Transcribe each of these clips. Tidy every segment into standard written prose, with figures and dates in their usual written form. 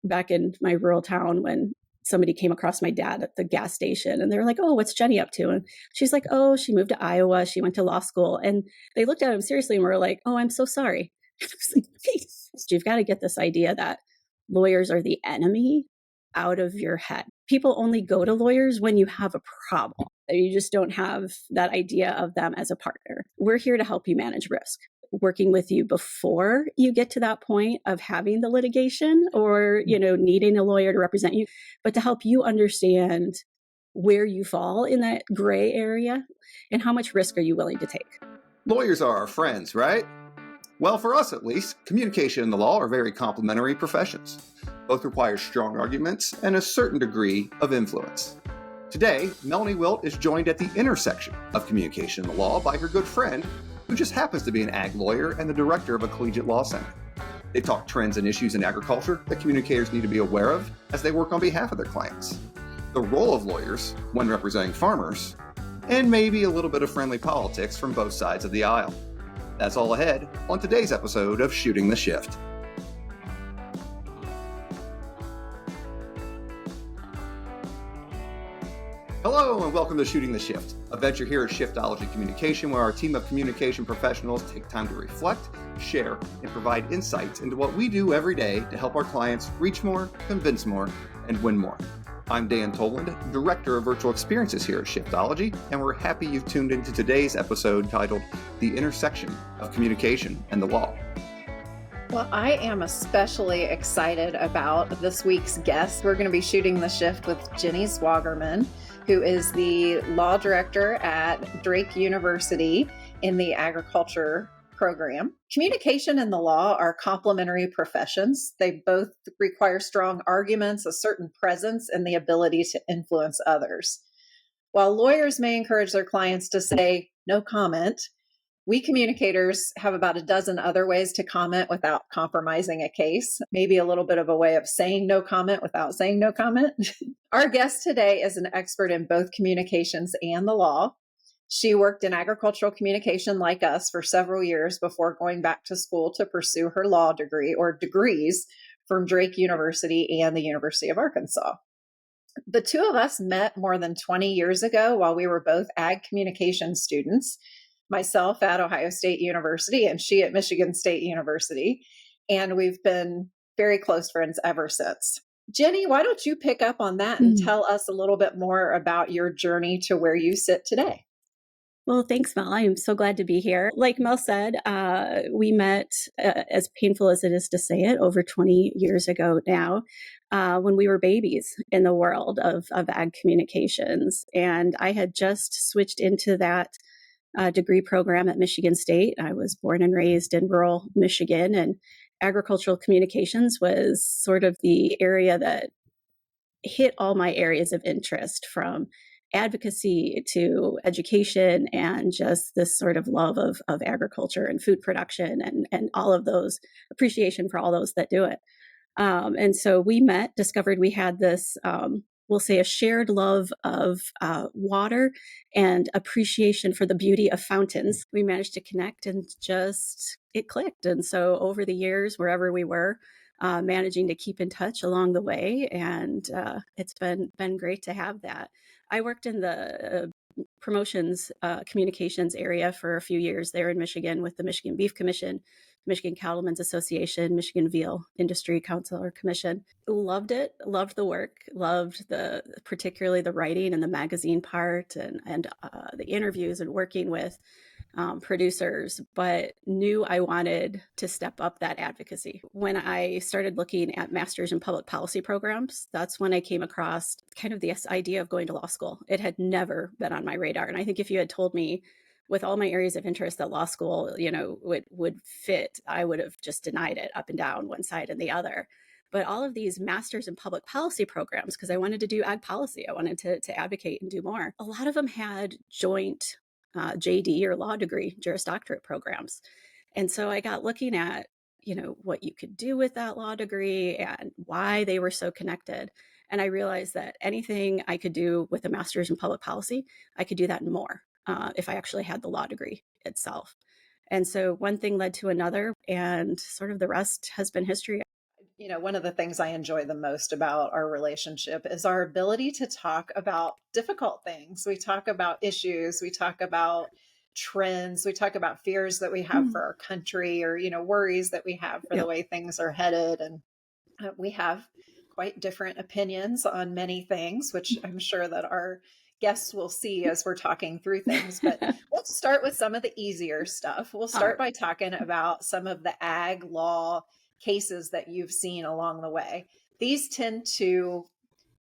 back in my rural town when somebody came across my dad at the gas station and they were like, "Oh, what's Jenny up to?" And she's like, "Oh, she moved to Iowa. She went to law school." And they looked at him seriously and were like, "Oh, I'm so sorry." And I was like, "Please, you've got to get this idea that lawyers are the enemy out of your head. People only go to lawyers when you have a problem. You just don't have that idea of them as a partner. We're here to help you manage risk, working with you before you get to that point of having the litigation or, needing a lawyer to represent you, but to help you understand where you fall in that gray area and how much risk are you willing to take." Lawyers are our friends, right? Well, for us at least, communication and the law are very complementary professions. Both require strong arguments and a certain degree of influence. Today, Melanie Wilt is joined at the intersection of communication and the law by her good friend, who just happens to be an ag lawyer and the director of a collegiate law center. They talk trends and issues in agriculture that communicators need to be aware of as they work on behalf of their clients, the role of lawyers when representing farmers, and maybe a little bit of friendly politics from both sides of the aisle. That's all ahead on today's episode of Shooting the Shift. Hello and welcome to Shooting the Shift, a venture here at Shiftology Communication where our team of communication professionals take time to reflect, share, and provide insights into what we do every day to help our clients reach more, convince more, and win more. I'm Dan Toland, Director of Virtual Experiences here at Shiftology, and we're happy you've tuned into today's episode titled The Intersection of Communication and the Law. Well, I am especially excited about this week's guest. We're going to be shooting the shift with Jenny Zwagerman, who is the law director at Drake University in the agriculture program. Communication and the law are complementary professions. They both require strong arguments, a certain presence, and the ability to influence others. While lawyers may encourage their clients to say no comment, we communicators have about a dozen other ways to comment without compromising a case, maybe a little bit of a way of saying no comment without saying no comment. Our guest today is an expert in both communications and the law. She worked in agricultural communication like us for several years before going back to school to pursue her law degree or degrees from Drake University and the University of Arkansas. The two of us met more than 20 years ago while we were both ag communication students, myself at Ohio State University and she at Michigan State University. And we've been very close friends ever since. Jenny, why don't you pick up on that and tell us a little bit more about your journey to where you sit today? Well, thanks, Mel. I'm so glad to be here. Like Mel said, we met, as painful as it is to say it, over 20 years ago now, when we were babies in the world of ag communications. And I had just switched into that degree program at Michigan State. I was born and raised in rural Michigan, and agricultural communications was sort of the area that hit all my areas of interest, from advocacy to education and just this sort of love of agriculture and food production and all of those, appreciation for all those that do it. And so we met, discovered we had this, we'll say, a shared love of water and appreciation for the beauty of fountains. We managed to connect and just, it clicked. And so over the years, wherever we were, managing to keep in touch along the way. And it's been great to have that. I worked in the promotions communications area for a few years there in Michigan with the Michigan Beef Commission, Michigan Cattlemen's Association, Michigan Veal Industry Council or Commission. Loved it, loved the work, loved particularly the writing and the magazine part and the interviews and working with producers, but knew I wanted to step up that advocacy. When I started looking at master's in public policy programs, that's when I came across kind of this idea of going to law school. It had never been on my radar. And I think if you had told me with all my areas of interest that law school, would fit, I would have just denied it up and down, one side and the other. But all of these masters in public policy programs, because I wanted to do ag policy, I wanted to advocate and do more. A lot of them had joint JD or law degree, Juris Doctorate programs. And so I got looking at, what you could do with that law degree and why they were so connected. And I realized that anything I could do with a master's in public policy, I could do that and more if I actually had the law degree itself. And so one thing led to another, and sort of the rest has been history. One of the things I enjoy the most about our relationship is our ability to talk about difficult things. We talk about issues, we talk about trends, we talk about fears that we have for Mm. our country, or, worries that we have for the Yep. way things are headed. And we have quite different opinions on many things, which I'm sure that our guests will see as we're talking through things. But let's start with some of the easier stuff. We'll All start by talking about some of the ag law cases that you've seen along the way. These tend to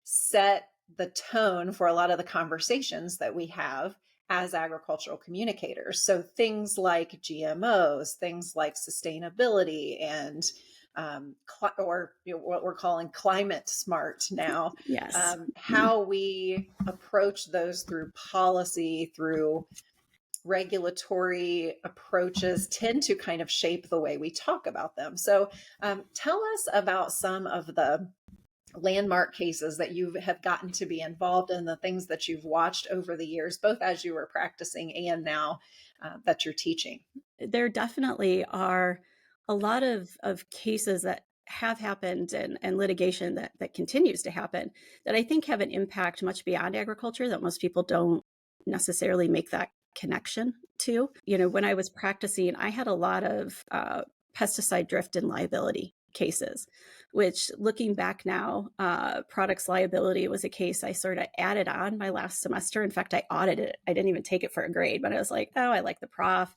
set the tone for a lot of the conversations that we have as agricultural communicators. So things like GMOs, things like sustainability, and what we're calling climate smart now. Yes. How we approach those through policy, through regulatory approaches, tend to kind of shape the way we talk about them. So tell us about some of the landmark cases that you have gotten to be involved in, the things that you've watched over the years, both as you were practicing and now that you're teaching. There definitely are a lot of cases that have happened, and litigation that continues to happen, that I think have an impact much beyond agriculture that most people don't necessarily make that connection to. When I was practicing, I had a lot of pesticide drift and liability cases, which, looking back now, products liability was a case I sort of added on my last semester. In fact, I audited it. I didn't even take it for a grade, but I was like, oh, I like the prof.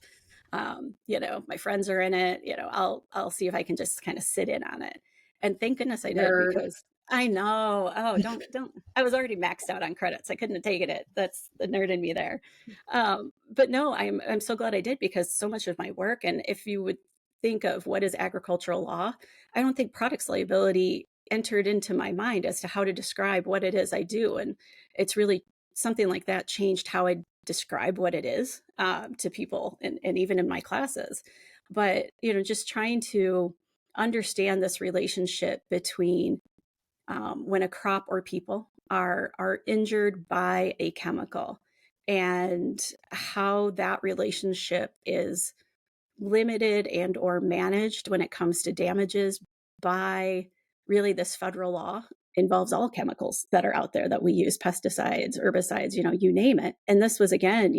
My friends are in it. I'll see if I can just kind of sit in on it. And thank goodness I did, Nerd. because I know. Oh, don't. I was already maxed out on credits. I couldn't have taken it. That's the nerd in me there. But no, I'm so glad I did, because so much of my work, and if you would think of what is agricultural law, I don't think products liability entered into my mind as to how to describe what it is I do. And it's really something like that changed how I describe what it is to people, and even in my classes. But, just trying to understand this relationship between when a crop or people are injured by a chemical, and how that relationship is limited and or managed when it comes to damages by, really, this federal law involves all chemicals that are out there that we use, pesticides, herbicides, you name it. And this was, again,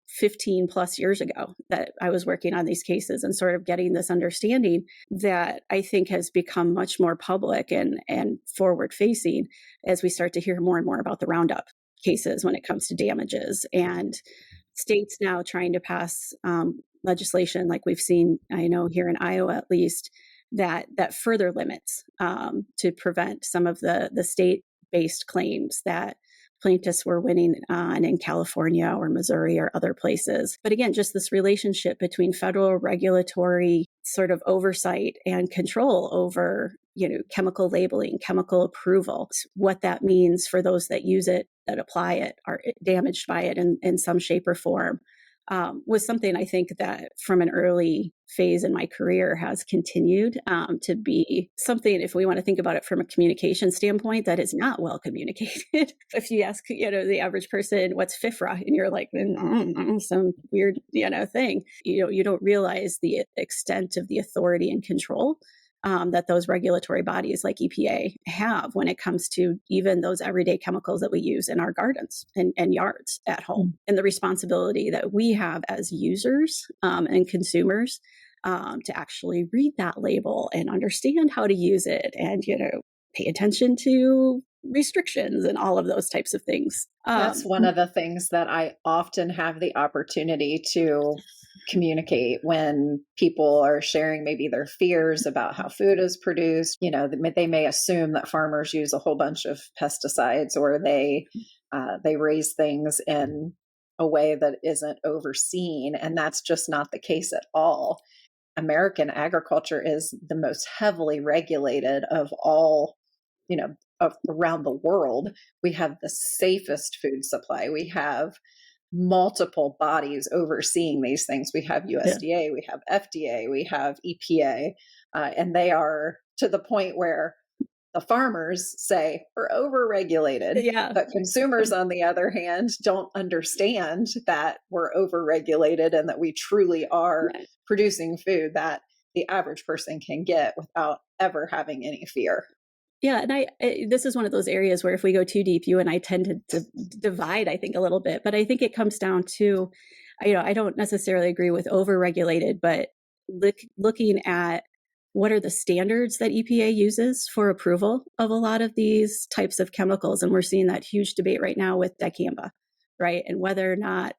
15 plus years ago that I was working on these cases, and sort of getting this understanding that I think has become much more public and forward facing as we start to hear more and more about the Roundup cases when it comes to damages, and states now trying to pass legislation, like we've seen, I know here in Iowa at least, that further limits to prevent some of the state-based claims that plaintiffs were winning on in California or Missouri or other places. But again, just this relationship between federal regulatory sort of oversight and control over, chemical labeling, chemical approval, what that means for those that use it, that apply it, are damaged by it in some shape or form, was something I think that from an early phase in my career has continued to be something, if we want to think about it from a communication standpoint, that is not well communicated. If you ask, the average person, what's FIFRA? And you're like, some weird, thing. You don't realize the extent of the authority and control that those regulatory bodies like EPA have when it comes to even those everyday chemicals that we use in our gardens and yards at home, and the responsibility that we have as users and consumers to actually read that label and understand how to use it, and pay attention to restrictions and all of those types of things. That's one of the things that I often have the opportunity to communicate when people are sharing maybe their fears about how food is produced. They may assume that farmers use a whole bunch of pesticides, or they raise things in a way that isn't overseen, and that's just not the case at all. American agriculture is the most heavily regulated of all, around the world. We have the safest food supply. We have multiple bodies overseeing these things. We have USDA, we have FDA, we have EPA, and they are to the point where the farmers say we're overregulated, Yeah. but consumers, on the other hand, don't understand that we're overregulated and that we truly are Right. producing food that the average person can get without ever having any fear. Yeah, and this is one of those areas where if we go too deep, you and I tend to divide, I think, a little bit. But I think it comes down to, I don't necessarily agree with over-regulated, but looking at what are the standards that EPA uses for approval of a lot of these types of chemicals. And we're seeing that huge debate right now with dicamba, right? And whether or not,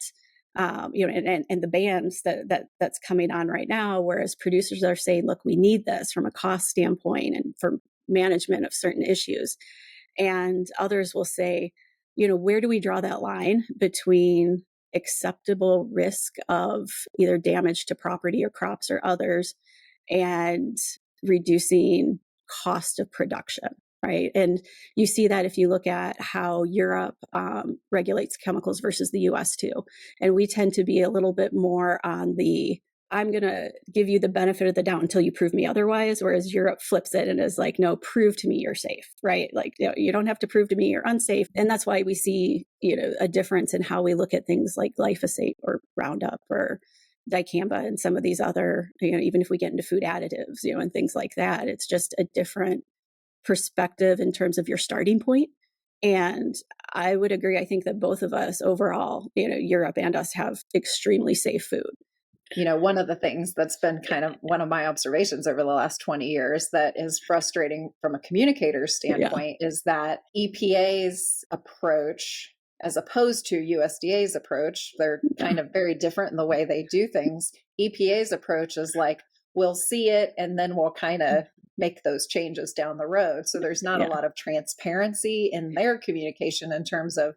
and the bans that's coming on right now, whereas producers are saying, look, we need this from a cost standpoint and for management of certain issues. And others will say, where do we draw that line between acceptable risk of either damage to property or crops or others and reducing cost of production, right? And you see that if you look at how Europe regulates chemicals versus the US too. And we tend to be a little bit more on the, I'm going to give you the benefit of the doubt until you prove me otherwise. Whereas Europe flips it and is like, no, prove to me you're safe, right? Like, you don't have to prove to me you're unsafe. And that's why we see, a difference in how we look at things like glyphosate or Roundup or dicamba and some of these other, even if we get into food additives, and things like that, it's just a different perspective in terms of your starting point. And I would agree. I think that both of us overall, Europe and us have extremely safe food. One of the things that's been kind of one of my observations over the last 20 years that is frustrating from a communicator standpoint is that EPA's approach, as opposed to USDA's approach, they're kind of very different in the way they do things. EPA's approach is like, we'll see it and then we'll kind of make those changes down the road. So there's not a lot of transparency in their communication in terms of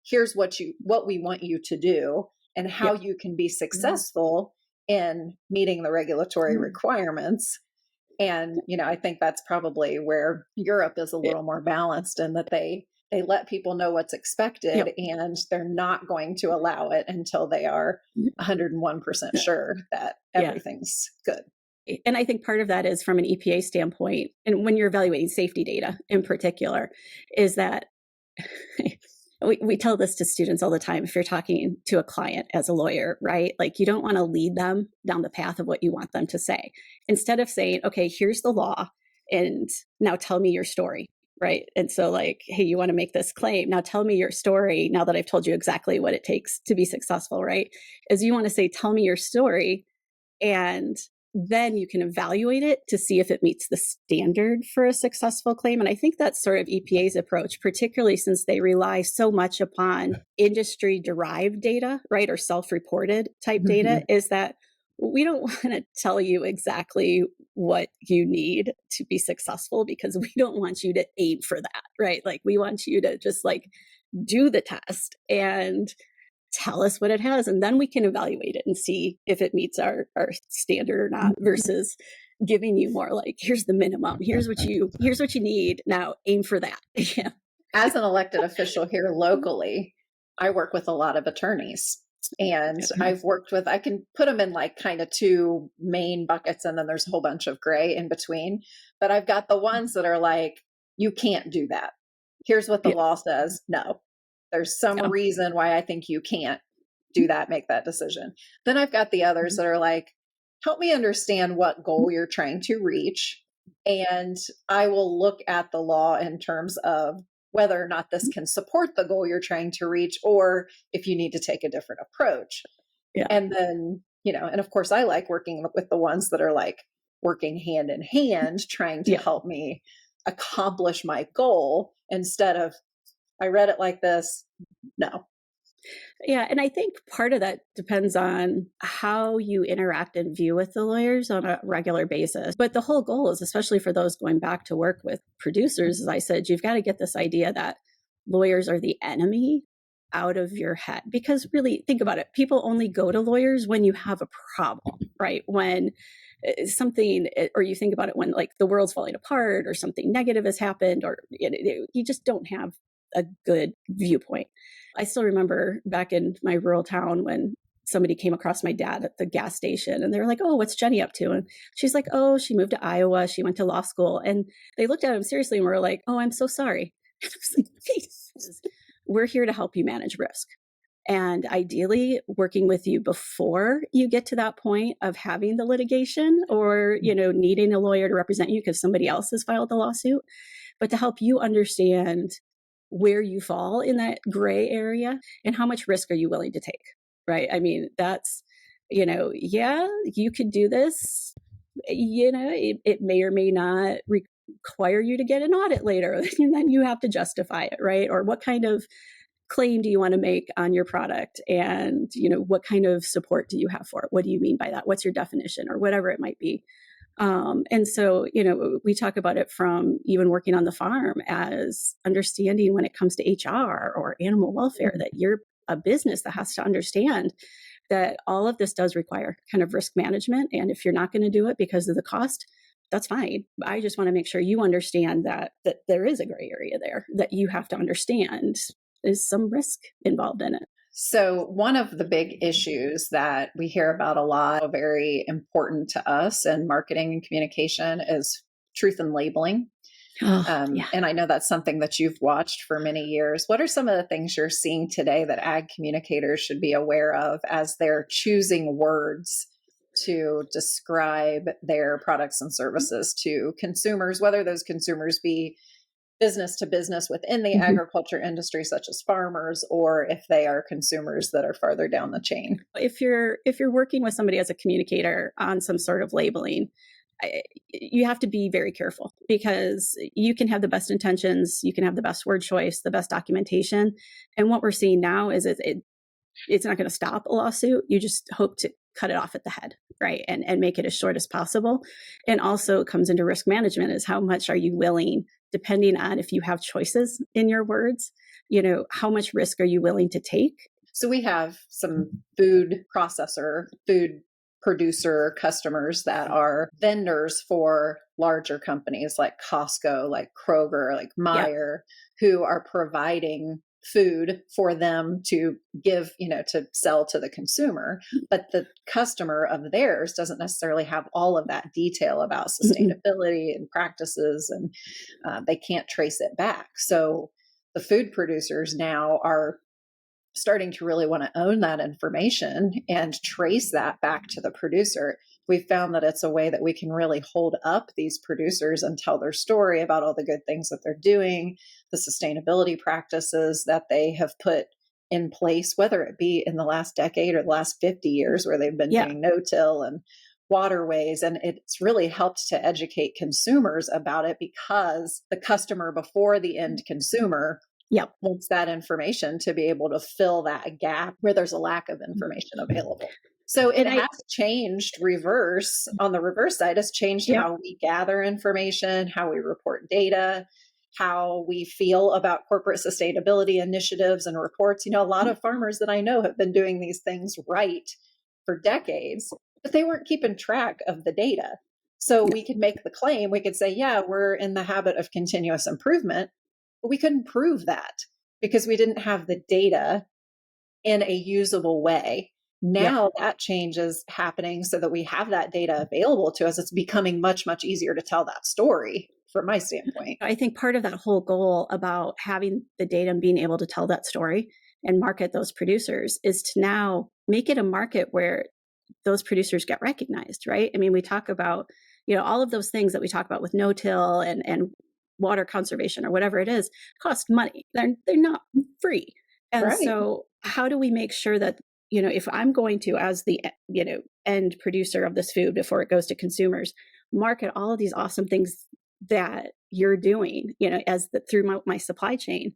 here's what we want you to do and how you can be successful in meeting the regulatory requirements. And, I think that's probably where Europe is a little more balanced in that they let people know what's expected and they're not going to allow it until they are 101% sure that everything's good. And I think part of that is from an EPA standpoint, and when you're evaluating safety data in particular, is that we tell this to students all the time. If you're talking to a client as a lawyer, right? Like, you don't want to lead them down the path of what you want them to say. Instead of saying, okay, here's the law and now tell me your story, right? And so like, hey, you want to make this claim. Now tell me your story now that I've told you exactly what it takes to be successful, right? Is you want to say, tell me your story, and then you can evaluate it to see if it meets the standard for a successful claim. And I think that's sort of EPA's approach, particularly since they rely so much upon industry-derived data, right, or self-reported type data, is that we don't want to tell you exactly what you need to be successful because we don't want you to aim for that, right? Like, we want you to just like do the test and tell us what it has, and then we can evaluate it and see if it meets our standard or not, versus giving you more like, here's the minimum, here's what you need, now aim for that. As an elected official here locally, I work with a lot of attorneys, and I've worked with, I can put them in like kind of two main buckets, and then there's a whole bunch of gray in between. But I've got the ones that are like, you can't do that. Here's what the law says. No, there's some reason why I think you can't do that, make that decision. Then I've got the others that are like, help me understand what goal you're trying to reach. And I will look at the law in terms of whether or not this can support the goal you're trying to reach, or if you need to take a different approach. And then, and of course I like working with the ones that are like working hand in hand, trying to help me accomplish my goal instead of, I read it like this. No. Yeah. And I think part of that depends on how you interact and view with the lawyers on a regular basis. But the whole goal is, especially for those going back to work with producers, as I said, you've got to get this idea that lawyers are the enemy out of your head. Because really, think about it. People only go to lawyers when you have a problem, right? When something, or you think about it when like the world's falling apart or something negative has happened, or you just don't have a good viewpoint. I still remember back in my rural town when somebody came across my dad at the gas station and they were like, oh, what's Jenny up to? And she's like, oh, she moved to Iowa. She went to law school. And they looked at him seriously and were like, oh, I'm so sorry. And I was like, we're here to help you manage risk. and ideally working with you before you get to that point of having the litigation or, needing a lawyer to represent you because somebody else has filed the lawsuit, but to help you understand where you fall in that gray area and how much risk are you willing to take, right? I mean, that's, yeah, you could do this, it may or may not require you to get an audit later, and then you have to justify it, right? Or what kind of claim do you want to make on your product? And, what kind of support do you have for it? What do you mean by that? What's your definition or whatever it might be? And so, we talk about it from even working on the farm as understanding when it comes to HR or animal welfare, that you're a business that has to understand that all of this does require kind of risk management. And if you're not going to do it because of the cost, that's fine. I just want to make sure you understand that there is a gray area there that you have to understand is some risk involved in it. So one of the big issues that we hear about a lot, very important to us in marketing and communication, is truth in labeling. Yeah. And I know that's something that you've watched for many years. What are some of the things you're seeing today that ag communicators should be aware of as they're choosing words to describe their products and services to consumers, whether those consumers be business to business within the agriculture industry, such as farmers, or if they are consumers that are farther down the chain? If you're working with somebody as a communicator on some sort of labeling, you have to be very careful, because you can have the best intentions, you can have the best word choice, the best documentation. And what we're seeing now is it's not going to stop a lawsuit. You just hope to cut it off at the head, right? And make it as short as possible. And also comes into risk management is how much are you willing, depending on if you have choices in your words, how much risk are you willing to take? So we have some food producer customers that are vendors for larger companies like Costco, like Kroger, like Meijer, who are providing food for them to give, to sell to the consumer. But the customer of theirs doesn't necessarily have all of that detail about sustainability and practices, and they can't trace it back. So the food producers now are starting to really want to own that information and trace that back to the producer. We've found that it's a way that we can really hold up these producers and tell their story about all the good things that they're doing, the sustainability practices that they have put in place, whether it be in the last decade or the last 50 years where they've been doing no-till and waterways. And it's really helped to educate consumers about it, because the customer before the end consumer wants that information to be able to fill that gap where there's a lack of information available. So it has changed on the reverse side, has changed how we gather information, how we report data, how we feel about corporate sustainability initiatives and reports. A lot of farmers that I know have been doing these things right for decades, but they weren't keeping track of the data. So we could make the claim, we could say, yeah, we're in the habit of continuous improvement, but we couldn't prove that because we didn't have the data in a usable way. Now that change is happening so that we have that data available to us. It's becoming much, much easier to tell that story from my standpoint. I think part of that whole goal about having the data and being able to tell that story and market those producers is to now make it a market where those producers get recognized, right? I mean, we talk about, all of those things that we talk about with no-till and water conservation or whatever it is, cost money. They're not free. And so how do we make sure that, if I'm going to, as the, end producer of this food before it goes to consumers, market all of these awesome things that you're doing, through my supply chain,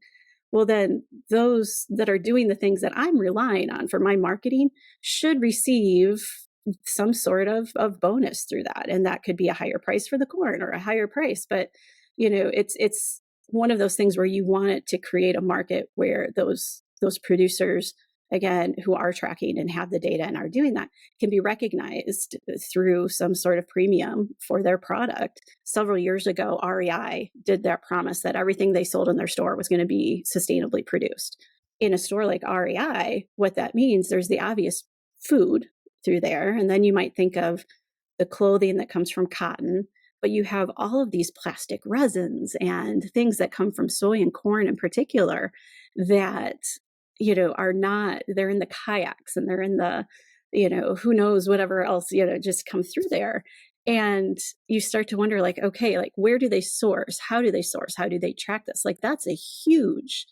well, then those that are doing the things that I'm relying on for my marketing should receive some sort of bonus through that. And that could be a higher price for the corn or a higher price. But, it's one of those things where you want it to create a market where those producers, again, who are tracking and have the data and are doing that, can be recognized through some sort of premium for their product. Several years ago, REI did their promise that everything they sold in their store was going to be sustainably produced. In a store like REI, what that means, there's the obvious food through there. And then you might think of the clothing that comes from cotton, but you have all of these plastic resins and things that come from soy and corn in particular that are not, they're in the kayaks and they're in the, who knows, whatever else, just come through there. And you start to wonder, like, okay, like, where do they source? How do they source? How do they track this? Like, that's a huge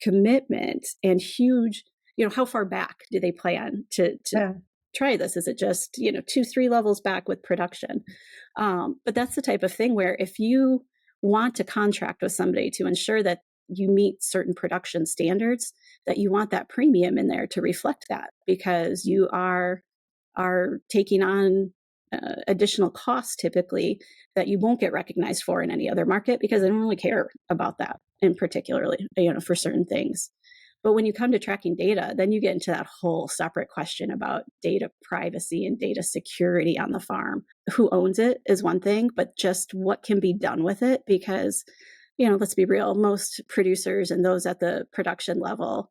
commitment and huge, how far back do they plan to Yeah. try this? Is it just, 2, 3 levels back with production? But that's the type of thing where if you want to contract with somebody to ensure that you meet certain production standards, that you want that premium in there to reflect that, because you are taking on additional costs typically that you won't get recognized for in any other market, because they don't really care about that in particularly, for certain things. But when you come to tracking data, then you get into that whole separate question about data privacy and data security on the farm. Who owns it is one thing, but just what can be done with it, because let's be real, most producers and those at the production level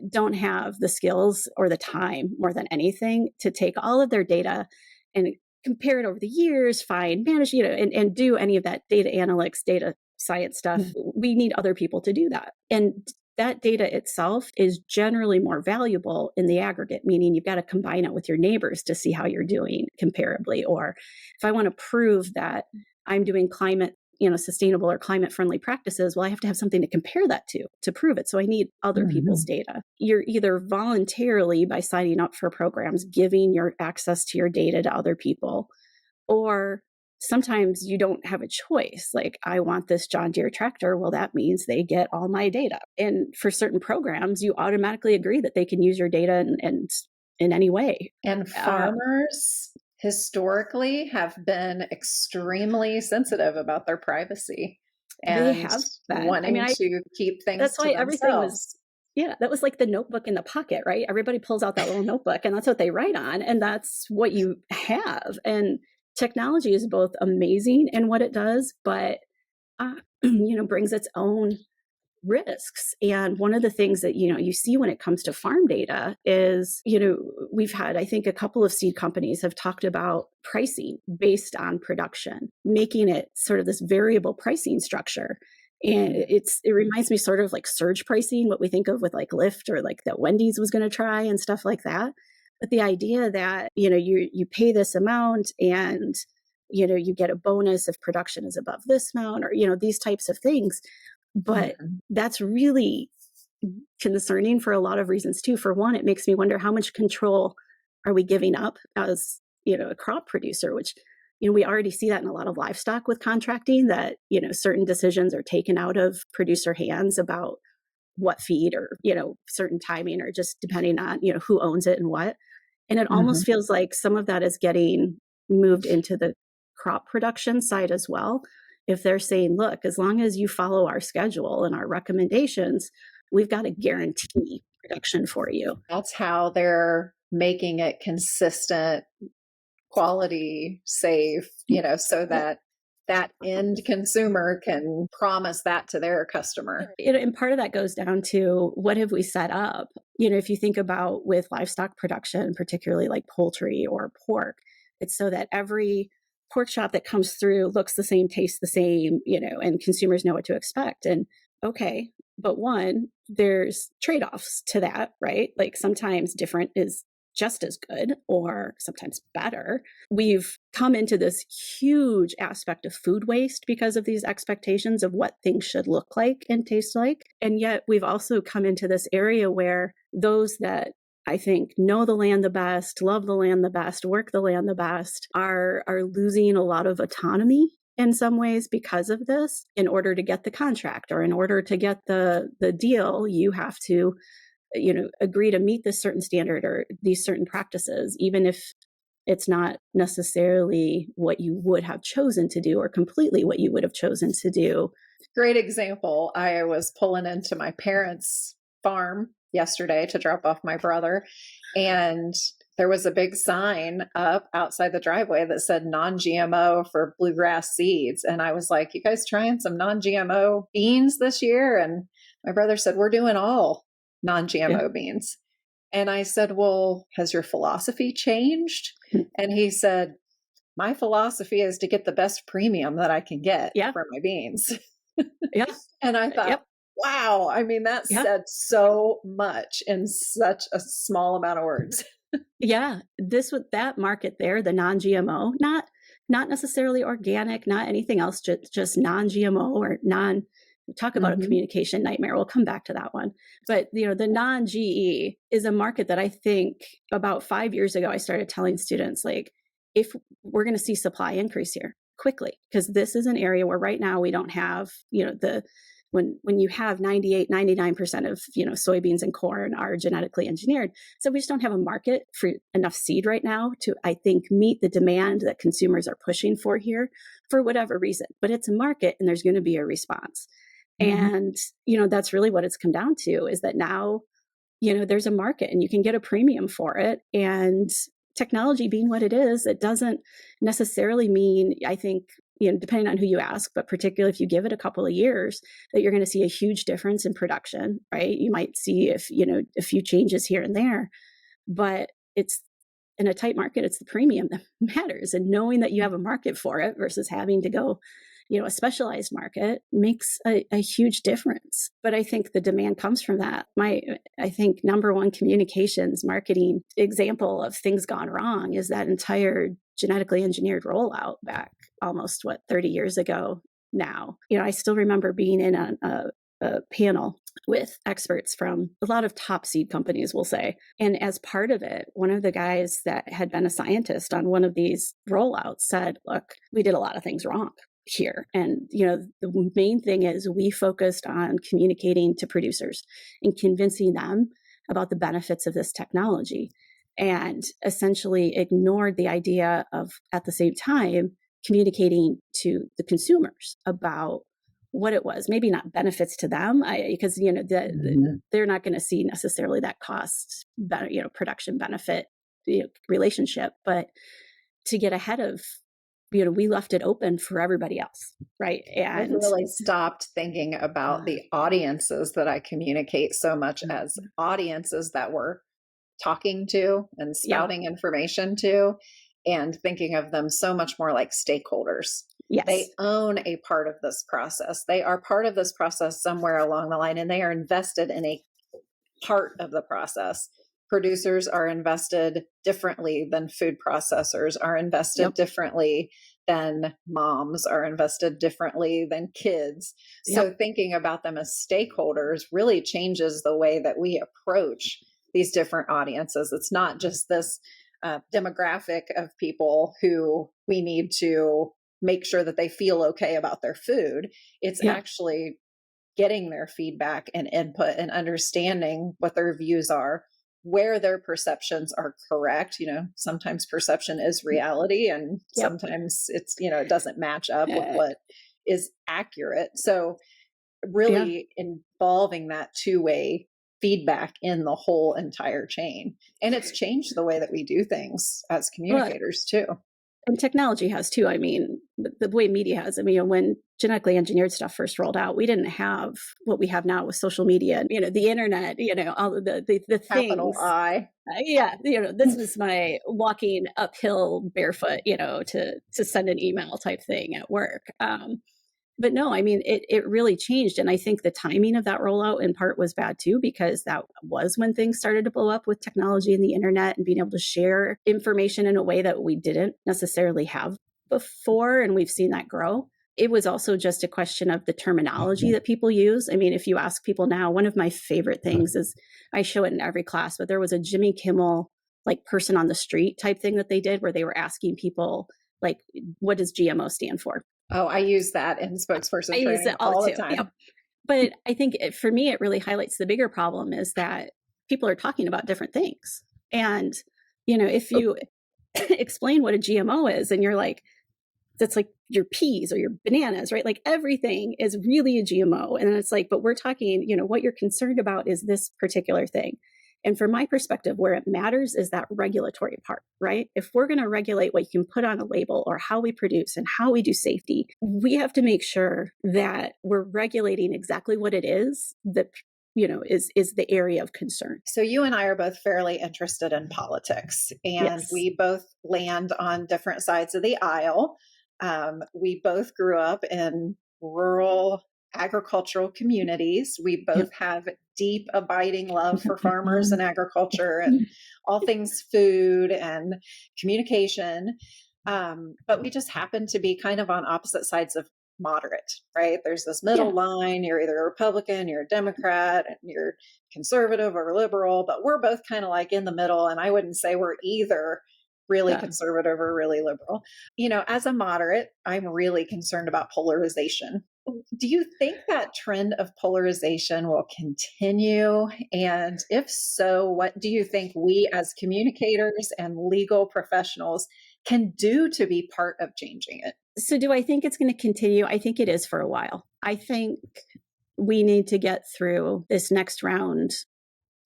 don't have the skills or the time, more than anything, to take all of their data and compare it over the years, manage, and do any of that data analytics, data science stuff. We need other people to do that. And that data itself is generally more valuable in the aggregate, meaning you've got to combine it with your neighbors to see how you're doing comparably. Or if I want to prove that I'm doing climate, sustainable or climate friendly practices, well, I have to have something to compare that to prove it. So I need other people's data. You're either voluntarily, by signing up for programs, giving your access to your data to other people, or sometimes you don't have a choice. Like, I want this John Deere tractor. Well, that means they get all my data. And for certain programs, you automatically agree that they can use your data and in any way. And farmers historically have been extremely sensitive about their privacy They and have been. wanting to keep things that's to why everything was, themselves. that was like the notebook in the pocket, right? Everybody pulls out that little notebook and that's what they write on. And that's what you have. And technology is both amazing in what it does, but, brings its own risks. And one of the things that, you see when it comes to farm data is, we've had, I think a couple of seed companies have talked about pricing based on production, making it sort of this variable pricing structure. And it reminds me sort of like surge pricing, what we think of with like Lyft or like that Wendy's was going to try and stuff like that. But the idea that, you pay this amount and, you get a bonus if production is above this amount, or, these types of things. But that's really concerning for a lot of reasons too. For one, it makes me wonder, how much control are we giving up as, a crop producer, which, we already see that in a lot of livestock with contracting, that, certain decisions are taken out of producer hands about what feed or, certain timing, or just depending on, who owns it and what. And it almost feels like some of that is getting moved into the crop production side as well. If they're saying, look, as long as you follow our schedule and our recommendations, we've got to guarantee production for you. That's how they're making it consistent, quality, safe, so that end consumer can promise that to their customer. And part of that goes down to, what have we set up? If you think about with livestock production, particularly like poultry or pork, it's so that every pork chop that comes through looks the same, tastes the same, and consumers know what to expect. And okay, but one, there's trade-offs to that, right? Like sometimes different is just as good or sometimes better. We've come into this huge aspect of food waste because of these expectations of what things should look like and taste like. And yet we've also come into this area where those that I think know the land the best, love the land the best, work the land the best, are losing a lot of autonomy in some ways because of this. In order to get the contract or in order to get the deal, you have to, agree to meet this certain standard or these certain practices, even if it's not necessarily what you would have chosen to do or completely what you would have chosen to do. Great example. I was pulling into my parents' farm yesterday to drop off my brother, and there was a big sign up outside the driveway that said non-GMO for bluegrass seeds. And I was like, you guys trying some non-GMO beans this year? And my brother said, we're doing all non-GMO beans. And I said, well, has your philosophy changed? And he said, my philosophy is to get the best premium that I can get for my beans. Yeah. And I thought, Wow. I mean, that Yeah. said so much in such a small amount of words. Yeah, this with that market there, the non-GMO, not necessarily organic, not anything else, just non-GMO or non talk about a Hmm. communication nightmare. We'll come back to that one. But the non-GE is a market that I think about 5 years ago I started telling students, like, if we're going to see supply increase here quickly, because this is an area where right now we don't have, the when you have 98, 99% of soybeans and corn are genetically engineered, so we just don't have a market for enough seed right now to, I think, meet the demand that consumers are pushing for here for whatever reason. But it's a market and there's going to be a response. Hmm. And, that's really what it's come down to, is that now, there's a market and you can get a premium for it. And technology being what it is, it doesn't necessarily mean, I think, depending on who you ask, but particularly if you give it a couple of years, that you're going to see a huge difference in production, right? You might see a few changes here and there, but it's in a tight market, it's the premium that matters. And knowing that you have a market for it versus having to go, a specialized market makes a huge difference. But I think the demand comes from that. I think number one communications marketing example of things gone wrong is that entire genetically engineered rollout back almost 30 years ago now. I still remember being in a panel with experts from a lot of top seed companies, we'll say. And as part of it, one of the guys that had been a scientist on one of these rollouts said, look, we did a lot of things wrong here. And, the main thing is we focused on communicating to producers and convincing them about the benefits of this technology, and essentially ignored the idea of, at the same time, communicating to the consumers about what it was. Maybe not benefits to them, because they're not going to see necessarily that cost, production benefit relationship, but to get ahead of, we left it open for everybody else, right? I've And really stopped thinking about the audiences that I communicate so much as audiences that we're talking to and yeah, spouting information to, and thinking of them so much more like stakeholders. They yes, own a part of this process. They are part of this process somewhere along the line, and they are invested in a part of the process. Producers are invested differently than food processors are invested yep, differently than moms are invested differently than kids. yep, So thinking about them as stakeholders really changes the way that we approach these different audiences. It's not just this demographic of people who we need to make sure that they feel okay about their food. It's yeah, actually getting their feedback and input and understanding what their views are, where their perceptions are correct. Sometimes perception is reality, and yep. sometimes it doesn't match up with Uh, what is accurate. So yeah. really involving that two-way feedback in the whole entire chain. And it's changed the way that we do things as Well, communicators too. and technology has too. I mean, the way media has. I mean, when genetically engineered stuff first rolled out, we didn't have what we have now with social media and the internet. All of the Capital things. I. Yeah, this was my walking uphill barefoot, to send an email type thing at work. But no, I mean, it really changed. And I think the timing of that rollout in part was bad too, because that was when things started to blow up with technology and the internet and being able to share information in a way that we didn't necessarily have before. And we've seen that grow. It was also just a question of the terminology that people use. I mean, if you ask people now, one of my favorite things is, I show it in every class, but there was a Jimmy Kimmel, like, person on the street type thing that they did where they were asking people, like, what does GMO stand for? Oh, I use that in I spokesperson use training it all all the too. time. Yep. But I think for me, it really highlights the bigger problem is that people are talking about different things. And, if you explain what a GMO is and you're like, that's like your peas or your bananas, right? Like everything is really a GMO. And then it's like, but we're talking, what you're concerned about is this particular thing. And from my perspective, where it matters is that regulatory part, right? If we're going to regulate what you can put on a label or how we produce and how we do safety, we have to make sure that we're regulating exactly what it is that is the area of concern. So you and I are both fairly interested in politics, and Yes. we both land on different sides of the aisle. We both grew up in rural agricultural communities. We both Yep. have deep, abiding love for farmers and agriculture and all things food and communication. But we just happen to be kind of on opposite sides of moderate, right? There's this middle Yeah. line. You're either a Republican, you're a Democrat, and you're conservative or liberal, but we're both kind of like in the middle. And I wouldn't say we're either really Yeah. conservative or really liberal. As a moderate, I'm really concerned about polarization. Do you think that trend of polarization will continue? And if so, what do you think we as communicators and legal professionals can do to be part of changing it? So do I think it's going to continue? I think it is for a while. I think we need to get through this next round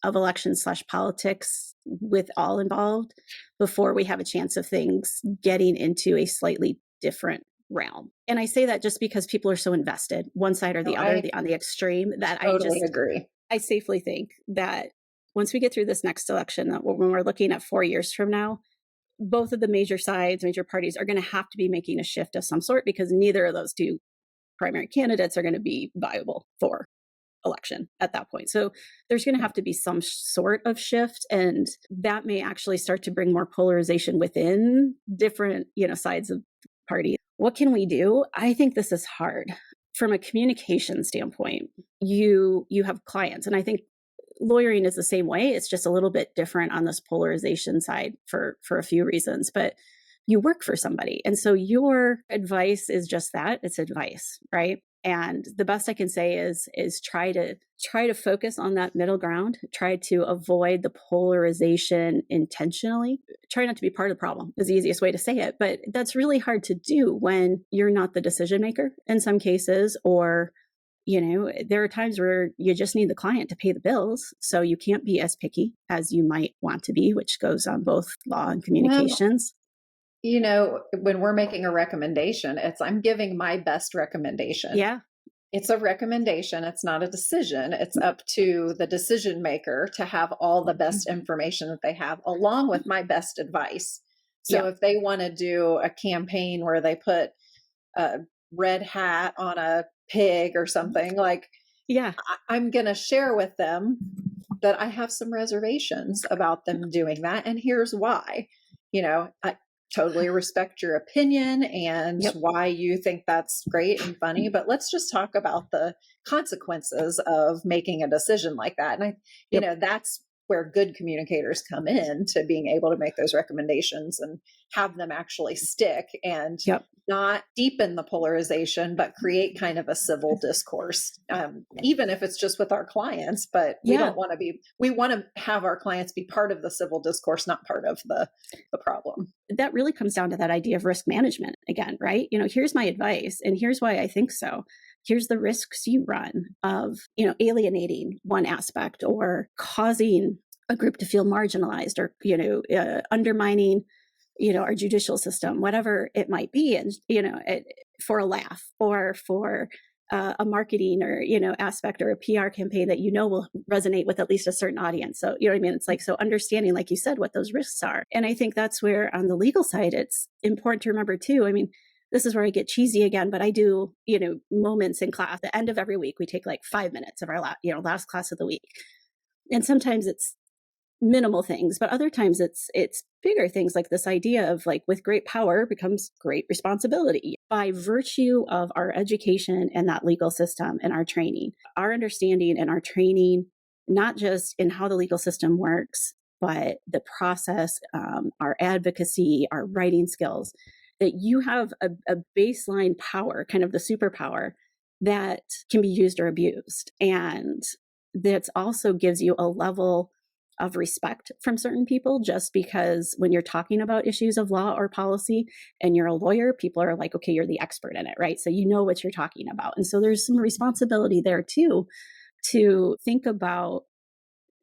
of election/politics with all involved before we have a chance of things getting into a slightly different realm. And I say that just because people are so invested, one side or No, the other, I on the extreme, that totally agree. I safely think that once we get through this next election, that when we're looking at 4 years from now, both of the major sides, major parties are going to have to be making a shift of some sort, because neither of those two primary candidates are going to be viable for election at that point. So there's going to have to be some sort of shift, and that may actually start to bring more polarization within different, sides of the party. What can we do? I think this is hard. From a communication standpoint, you have clients, and I think lawyering is the same way. It's just a little bit different on this polarization side for a few reasons, but you work for somebody. And so your advice is just that, it's advice, right? And the best I can say is try to focus on that middle ground, try to avoid the polarization intentionally, try not to be part of the problem is the easiest way to say it. But that's really hard to do when you're not the decision maker in some cases, or there are times where you just need the client to pay the bills. So you can't be as picky as you might want to be, which goes on both law and Well, communications. when we're making a recommendation, I'm giving my best recommendation. Yeah. It's a recommendation. It's not a decision. It's up to the decision maker to have all the best information that they have, along with my best advice. So Yeah. if they want to do a campaign where they put a red hat on a pig or something, Yeah. I'm going to share with them that I have some reservations about them doing that. And here's why. I totally respect your opinion and Yep. why you think that's great and funny, but let's just talk about the consequences of making a decision like that. And Yep. that's where good communicators come in, to being able to make those recommendations and have them actually stick, and Yep. not deepen the polarization, but create kind of a civil discourse, even if it's just with our clients. But we Yeah. don't want to we want to have our clients be part of the civil discourse, not part of the problem. That really comes down to that idea of risk management again, right? Here's my advice and here's why I think so. Here's the risks you run of, alienating one aspect, or causing a group to feel marginalized, or, undermining, our judicial system, whatever it might be. And, for a laugh, or for a marketing or, aspect, or a PR campaign that, will resonate with at least a certain audience. So, what I mean? It's like, so understanding, like you said, what those risks are. And I think that's where on the legal side, it's important to remember too. I mean, this is where I get cheesy again, but I do, moments in class. At the end of every week, we take like 5 minutes of our last class of the week. And sometimes it's minimal things, but other times it's bigger things, like this idea of, like, with great power becomes great responsibility. By virtue of our education and that legal system and our training, our understanding and our training, not just in how the legal system works, but the process, our advocacy, our writing skills, that you have a baseline power, kind of the superpower, that can be used or abused. And that also gives you a level of respect from certain people, just because when you're talking about issues of law or policy and you're a lawyer, people are like, okay, you're the expert in it, right? So you know what you're talking about. And so there's some responsibility there too, to think about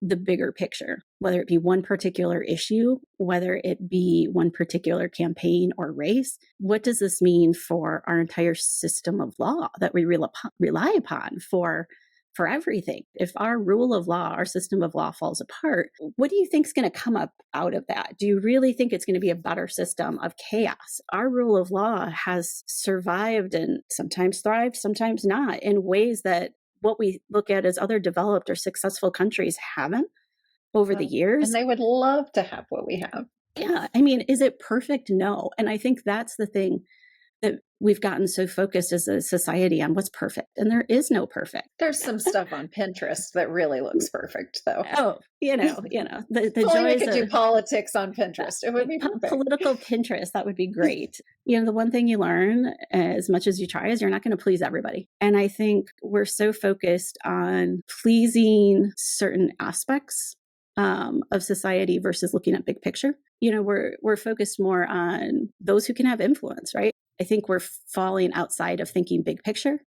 the bigger picture, whether it be one particular issue, whether it be one particular campaign or race. What does this mean for our entire system of law that we rely upon for for everything. If our rule of law, our system of law falls apart, what do you think is going to come up out of that? Do you really think it's going to be a better system of chaos? Our rule of law has survived and sometimes thrived, sometimes not, in ways that what we look at as other developed or successful countries haven't over the years. And they would love to have what we have. Yeah. I mean, is it perfect? No. And I think that's the thing that we've gotten so focused as a society on what's perfect. And there is no perfect. There's some stuff on Pinterest that really looks perfect, though. Oh, the Only we joys could do of politics on Pinterest. It would be perfect. political Pinterest. That would be great. The one thing you learn as much as you try is you're not going to please everybody. And I think we're so focused on pleasing certain aspects of society versus looking at big picture. We're focused more on those who can have influence, right? I think we're falling outside of thinking big picture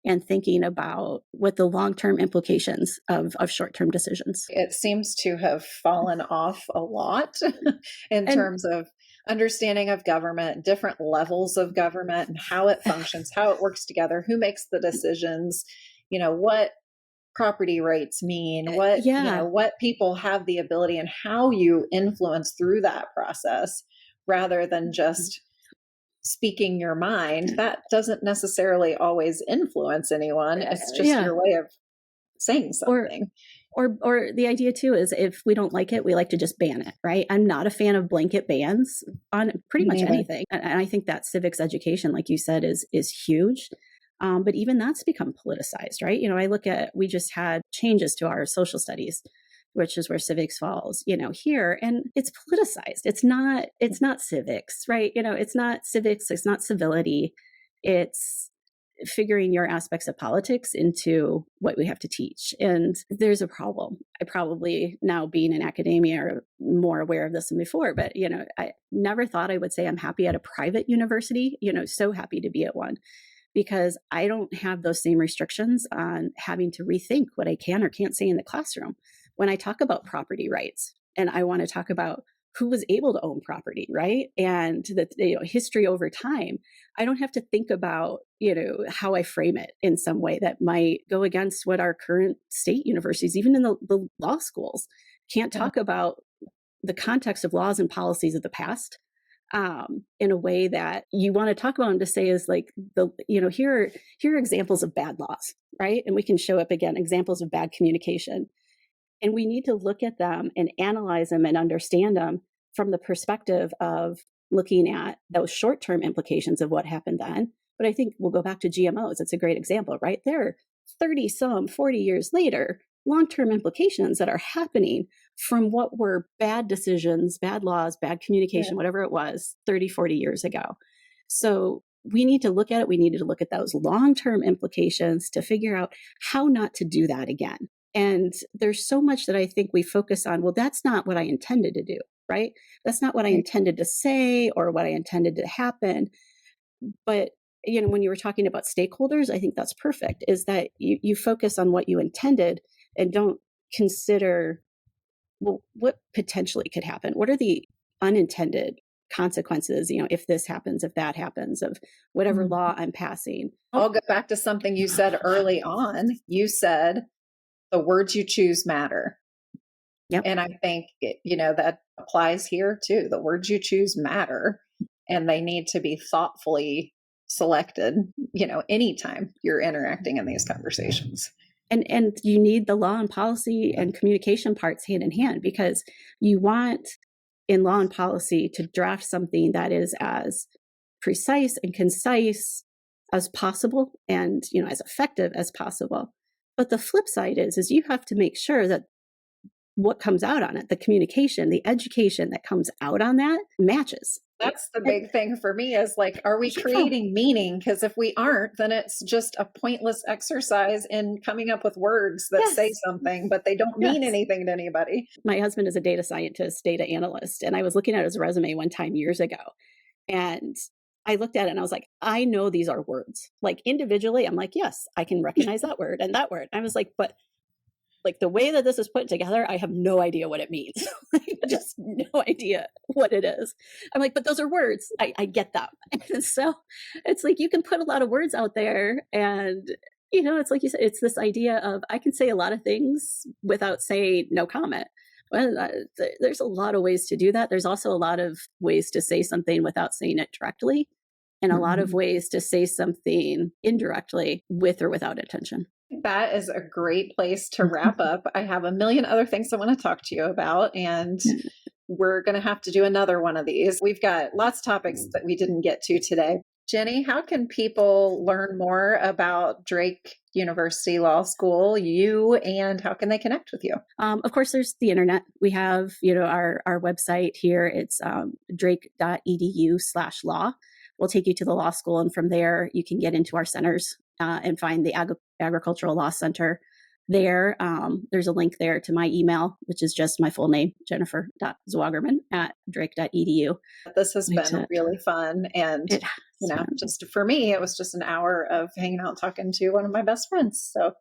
and thinking about what the long-term implications of short-term decisions. It seems to have fallen off a lot in terms of understanding of government, different levels of government and how it functions, how it works together, who makes the decisions, what property rights mean, what people have the ability and how you influence through that process rather than just speaking your mind. That doesn't necessarily always influence anyone. It's just your way of saying something. Or the idea too is if we don't like it, we like to just ban it, right? I'm not a fan of blanket bans on pretty much anything. And I think that civics education, like you said, is huge. But even that's become politicized, right? I look at, we just had changes to our social studies, which is where civics falls, here, and it's politicized. It's not civics, right? It's not civics, it's not civility. It's figuring your aspects of politics into what we have to teach. And there's a problem. I probably now being in academia are more aware of this than before, but, I never thought I would say I'm happy at a private university, so happy to be at one, because I don't have those same restrictions on having to rethink what I can or can't say in the classroom. When I talk about property rights and I want to talk about who was able to own property, right? And the history over time, I don't have to think about, how I frame it in some way that might go against what our current state universities, even in the law schools, can't talk about the context of laws and policies of the past in a way that you want to talk about them to say is like, here are examples of bad laws, right? And we can show up again, examples of bad communication. And we need to look at them and analyze them and understand them from the perspective of looking at those short-term implications of what happened then. But I think we'll go back to GMOs. It's a great example, right? They're 40 years later, long-term implications that are happening from what were bad decisions, bad laws, bad communication, whatever it was 40 years ago. So we need to look at it. We needed to look at those long-term implications to figure out how not to do that again. And there's so much that I think we focus on, well, that's not what I intended to do, right? That's not what I intended to say or what I intended to happen. But, when you were talking about stakeholders, I think that's perfect, is that you focus on what you intended and don't consider, well, what potentially could happen? What are the unintended consequences, if this happens, if that happens, of whatever law I'm passing? I'll go back to something you said early on. You said, the words you choose matter. Yep. And I think, that applies here too. The words you choose matter, and they need to be thoughtfully selected, anytime you're interacting in these conversations. And you need the law and policy and communication parts hand in hand, because you want in law and policy to draft something that is as precise and concise as possible and, as effective as possible. But the flip side is you have to make sure that what comes out on it, the communication, the education that comes out on that matches. That's the big thing for me is like, are we creating meaning? Because if we aren't, then it's just a pointless exercise in coming up with words that say something, but they don't mean anything to anybody. My husband is a data scientist, data analyst, and I was looking at his resume one time years ago, and I looked at it and I was like, I know these are words. Like individually, I'm like, yes, I can recognize that word and that word. I was like, but like the way that this is put together, I have no idea what it means. Just no idea what it is. I'm like, but those are words. I get them. And so it's like, you can put a lot of words out there and It's like you said, it's this idea of I can say a lot of things without saying no comment. Well, there's a lot of ways to do that. There's also a lot of ways to say something without saying it directly, and a lot of ways to say something indirectly with or without intention. That is a great place to wrap up. I have a million other things I want to talk to you about, and we're going to have to do another one of these. We've got lots of topics that we didn't get to today. Jenny, how can people learn more about Drake University Law School, you, and how can they connect with you? Of course, there's the internet. We have, our website here. It's drake.edu/law. We'll take you to the law school, and from there, you can get into our centers and find the Agricultural Law Center there. There's a link there to my email, which is just my full name, jennifer.zwagerman@drake.edu. This has been really fun. And, just for me, it was just an hour of hanging out, talking to one of my best friends. So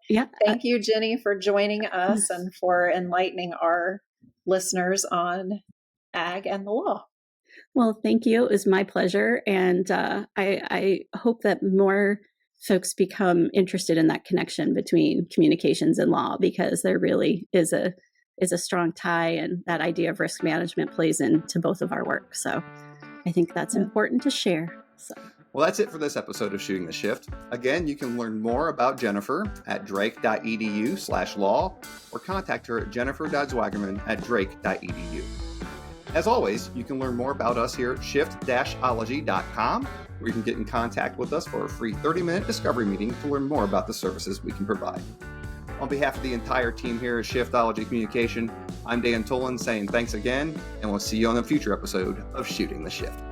thank you, Jenny, for joining us and for enlightening our listeners on ag and the law. Well, thank you. It was my pleasure. And I hope that more folks become interested in that connection between communications and law, because there really is a strong tie, and that idea of risk management plays into both of our work. So I think that's important to share. So. Well, that's it for this episode of Shooting the Shift. Again, you can learn more about Jennifer at drake.edu/law or contact her at jennifer.zwagerman@drake.edu. As always, you can learn more about us here at shift-ology.com, where you can get in contact with us for a free 30-minute discovery meeting to learn more about the services we can provide. On behalf of the entire team here at Shiftology Communication, I'm Dan Tolan saying thanks again, and we'll see you on a future episode of Shooting the Shift.